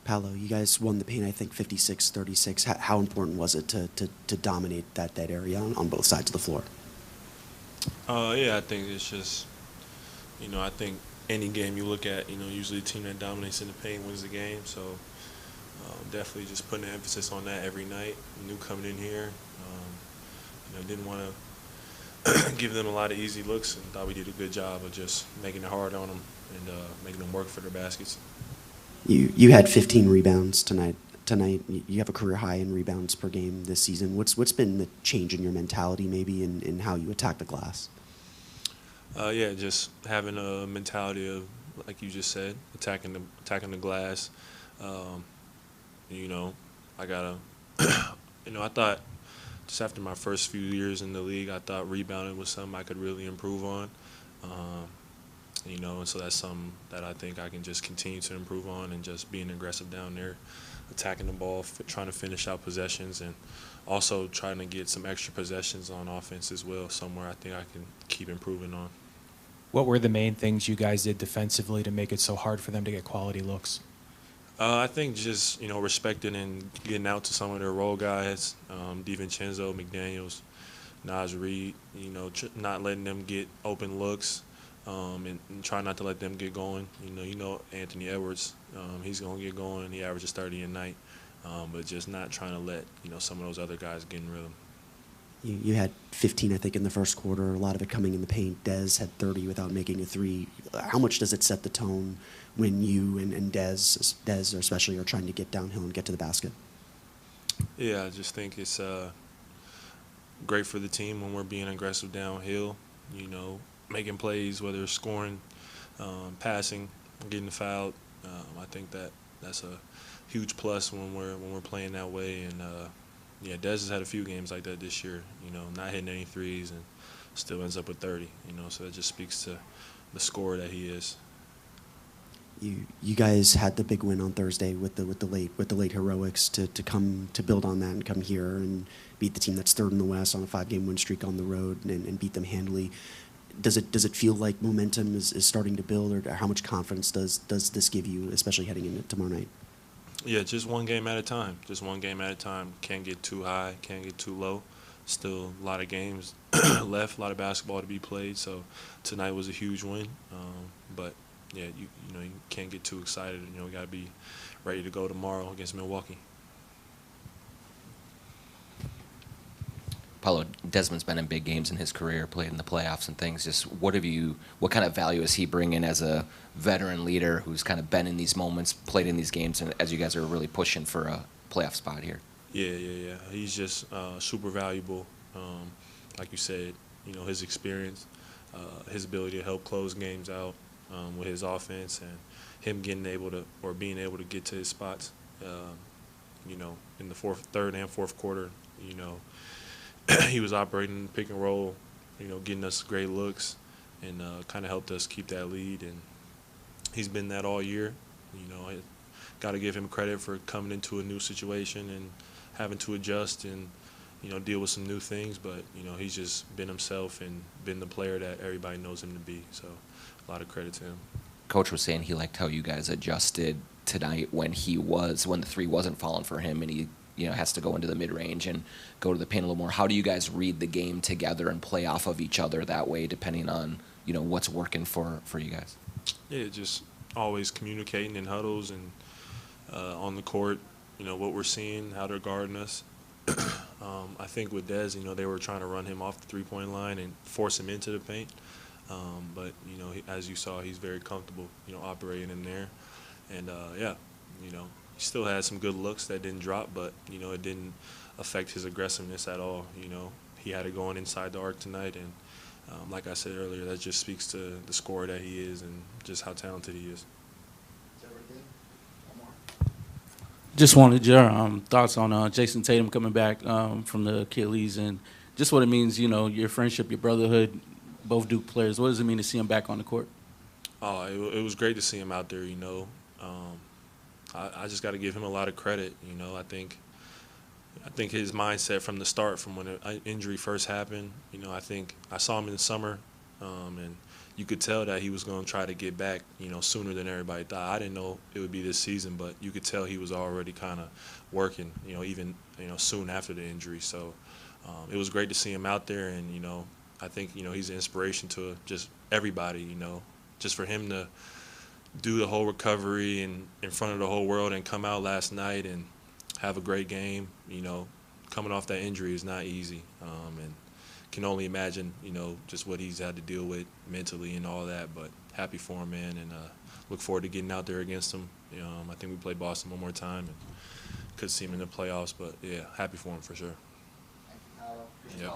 Paolo, you guys won the paint, I think, 56-36. How important was it to dominate that area on both sides of the floor? Yeah, I think it's just, I think any game you look at, usually the team that dominates in the paint wins the game. So definitely just putting the emphasis on that every night. Knew coming in here, didn't want to give them a lot of easy looks, and thought we did a good job of just making it hard on them and making them work for their baskets. You had 15 rebounds tonight. Tonight, you have a career high in rebounds per game this season. What's been the change in your mentality, maybe, in how you attack the glass? Yeah, just having a mentality of, like you just said, attacking the glass. Um, you know, I gotta, I thought just after my first few years in the league, I thought rebounding was something I could really improve on. Um, and so that's something that I think I can just continue to improve on, and just being aggressive down there, attacking the ball, trying to finish out possessions, and also trying to get some extra possessions on offense as well, somewhere I think I can keep improving on. What were the main things you guys did defensively to make it so hard for them to get quality looks? I think just, respecting and getting out to some of their role guys, DiVincenzo, McDaniels, Naz Reid, not letting them get open looks, and try not to let them get going. Anthony Edwards, he's going to get going. He averages 30 a night, but just not trying to let, some of those other guys get in rhythm. You had 15, I think, in the first quarter, a lot of it coming in the paint. Dez had 30 without making a three. How much does it set the tone when you and Dez especially are trying to get downhill and get to the basket? Yeah, I just think it's great for the team when we're being aggressive downhill, making plays, whether it's scoring, passing, getting fouled. I think that's a huge plus when we're playing that way. And yeah, Dez has had a few games like that this year. Not hitting any threes and still ends up with 30. So that just speaks to the scorer that he is. You guys had the big win on Thursday with the late heroics to come to build on that and come here and beat the team that's third in the West on a 5-game win streak on the road and beat them handily. Does it feel like momentum is starting to build, or how much confidence does this give you, especially heading into tomorrow night? Yeah, just one game at a time. Just one game at a time. Can't get too high, can't get too low. Still a lot of games left, a lot of basketball to be played. So tonight was a huge win. But yeah, you can't get too excited. We got to be ready to go tomorrow against Milwaukee. Paulo, Desmond's been in big games in his career, played in the playoffs and things. Just what kind of value is he bringing as a veteran leader who's kind of been in these moments, played in these games, and as you guys are really pushing for a playoff spot here? Yeah. He's just super valuable. Like you said, his experience, his ability to help close games out with his offense, and him being able to get to his spots, in the third and fourth quarter, he was operating pick and roll, getting us great looks, and kind of helped us keep that lead. And he's been that all year. Got to give him credit for coming into a new situation and having to adjust and deal with some new things. But he's just been himself and been the player that everybody knows him to be. So a lot of credit to him. Coach was saying he liked how you guys adjusted tonight when the three wasn't falling for him, and he has to go into the mid-range and go to the paint a little more. How do you guys read the game together and play off of each other that way, depending on, what's working for you guys? Yeah, just always communicating in huddles and on the court, what we're seeing, how they're guarding us. I think with Dez, they were trying to run him off the three-point line and force him into the paint. But, as you saw, he's very comfortable, operating in there. And, he still had some good looks that didn't drop, but, it didn't affect his aggressiveness at all. He had it going inside the arc tonight, and like I said earlier, that just speaks to the scorer that he is and just how talented he is. Just wanted your thoughts on Jason Tatum coming back from the Achilles, and just what it means, your friendship, your brotherhood, both Duke players. What does it mean to see him back on the court? Oh, it was great to see him out there, I just got to give him a lot of credit. I think his mindset from the start, from when an injury first happened, I think I saw him in the summer and you could tell that he was going to try to get back, sooner than everybody thought. I didn't know it would be this season, but you could tell he was already kind of working, even soon after the injury. So it was great to see him out there, and I think he's an inspiration to just everybody. Just for him to do the whole recovery and in front of the whole world and come out last night and have a great game. Coming off that injury is not easy, and can only imagine, just what he's had to deal with mentally and all that. But happy for him, man, and look forward to getting out there against him. I think we play Boston one more time and could see him in the playoffs. But yeah, happy for him for sure. Yep.